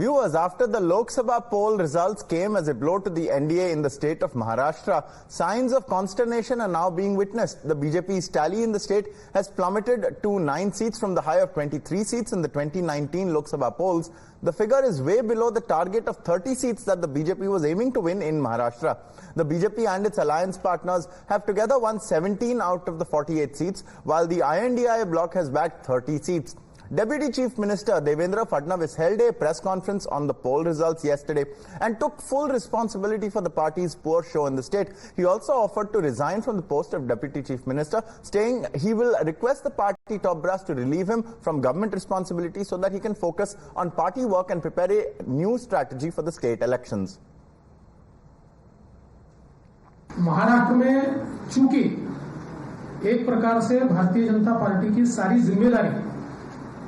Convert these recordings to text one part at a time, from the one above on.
Viewers, after the Lok Sabha poll results came as a blow to the NDA in the state of Maharashtra, signs of consternation are now being witnessed. The BJP's tally in the state has plummeted to 9 seats from the high of 23 seats in the 2019 Lok Sabha polls. The figure is way below the target of 30 seats that the BJP was aiming to win in Maharashtra. The BJP and its alliance partners have together won 17 out of the 48 seats, while the INDI bloc has bagged 30 seats. Deputy Chief Minister Devendra Fadnavis held a press conference on the poll results yesterday and took full responsibility for the party's poor show in the state. He also offered to resign from the post of Deputy Chief Minister, saying he will request the party top brass to relieve him from government responsibility so that he can focus on party work and prepare a new strategy for the state elections. Maharashtra में चूंकि एक प्रकार से Bharatiya Janata party की सारी जिम्मेदारी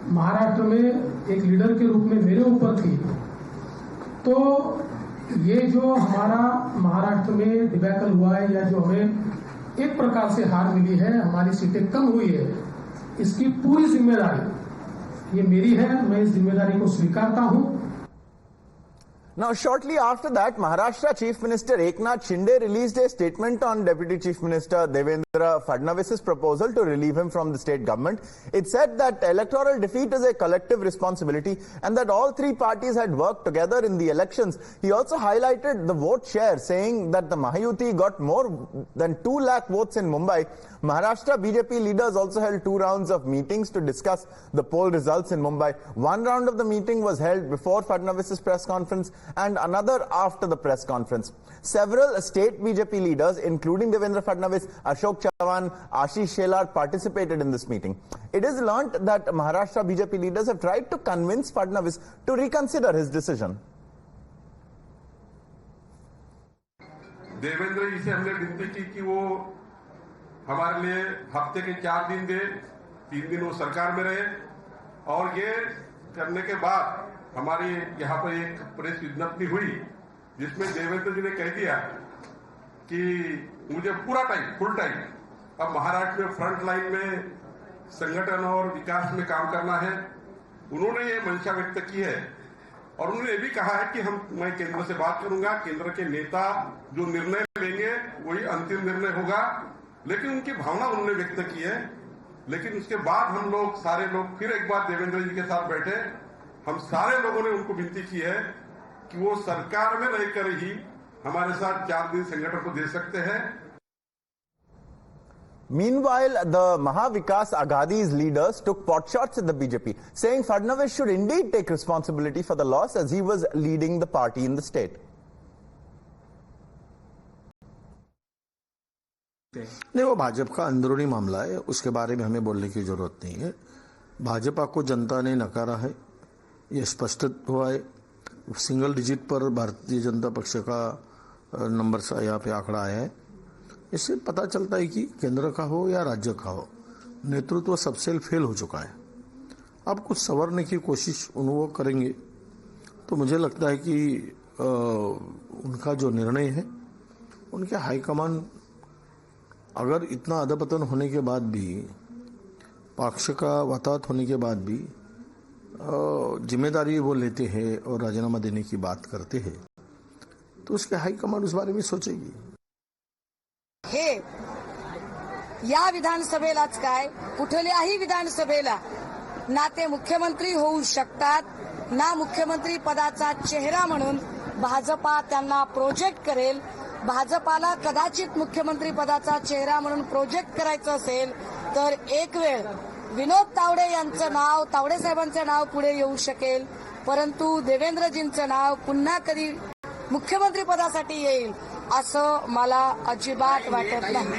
महाराष्ट्र में एक लीडर के रूप में मेरे ऊपर थी, तो ये जो हमारा महाराष्ट्र में डिबैकल हुआ है या जो हमें एक प्रकार से हार मिली है, हमारी सीटें कम हुई है, इसकी पूरी जिम्मेदारी ये मेरी है। मैं इस जिम्मेदारी को स्वीकारता हूं। Now, shortly after that, Maharashtra Chief Minister Eknath Shinde released a statement on Deputy Chief Minister Devendra Fadnavis's proposal to relieve him from the state government. It said that electoral defeat is a collective responsibility and that all three parties had worked together in the elections. He also highlighted the vote share, saying that the Mahayuti got more than 2 lakh votes in Mumbai. Maharashtra BJP leaders also held 2 rounds of meetings to discuss the poll results in Mumbai. One round of the meeting was held before Fadnavis's press conference and another after the press conference. Several state BJP leaders, including Devendra Fadnavis, Ashok Chavan, Ashish Shelar, participated in this meeting. It is learnt that Maharashtra BJP leaders have tried to convince Fadnavis to reconsider his decision. Devendra जी से हमने विनती की कि वो हमारे लिए हफ्ते के 4 दिन दे, 3 दिन वो सरकार में रहे, और ये करने के बाद हमारी यहाँ पर एक प्रेस विज्ञप्ति हुई जिसमें देवेंद्र जी ने कह दिया कि मुझे पूरा टाइम, फुल टाइम अब महाराष्ट्र में फ्रंट लाइन में संगठन और विकास में काम करना है। उन्होंने ये मंशा व्यक्त की है और उन्होंने ये भी कहा है कि मैं केंद्र से बात करूंगा, केंद्र के नेता जो निर्णय लेंगे वही अंतिम निर्णय होगा, लेकिन उनकी भावना उन्होंने व्यक्त की है। लेकिन उसके बाद हम लोग सारे लोग फिर एक बार देवेंद्र जी के साथ बैठे, हम सारे लोगों ने उनको विनती की है कि वो सरकार में रहकर ही हमारे साथ 4 दिन संगठन को दे सकते हैं। Meanwhile, the Mahavikas Aghadi's leaders took potshots at the BJP, saying Fadnavis should indeed take responsibility for the loss as he was leading the party in the state. नहीं, वो भाजपा का अंदरूनी मामला है, उसके बारे में हमें बोलने की जरूरत नहीं है। भाजपा को जनता ने नकारा है, ये स्पष्ट हुआ है। सिंगल डिजिट पर भारतीय जनता पक्ष का नंबर यहाँ पे आंकड़ा आया है। इससे पता चलता है कि केंद्र का हो या राज्य का हो, नेतृत्व सबसे फेल हो चुका है। अब कुछ संवरने की कोशिश वो करेंगे, तो मुझे लगता है कि उनका जो निर्णय है, उनके हाईकमान अगर इतना अधपतन होने के बाद भी, पक्ष का वतात होने के बाद भी जिम्मेदारी वो लेते हैं और राजीनामा देने की बात करते हैं, तो उसके हाईकमान उस बारे में सोचेगी। हे या विधानसभेलाच काय, कुठल्याही विधानसभेला ना ते मुख्यमंत्री होऊ शकतात, ना मुख्यमंत्री पदाचा चेहरा म्हणून भाजपा त्यांना प्रोजेक्ट करेल। भाजपाला कदाचित मुख्यमंत्री पदाचा चेहरा म्हणून प्रोजेक्ट करायचं असेल तर एक वेळ विनोद तावडे यांचं नाव, तावडे साहेबांचं नाव पुढे येऊ शकेल, परंतु देवेंद्रजींचं नाव पुन्हा कधी मुख्यमंत्री पदासाठी येईल असं मला अजिबात वाटत नाही।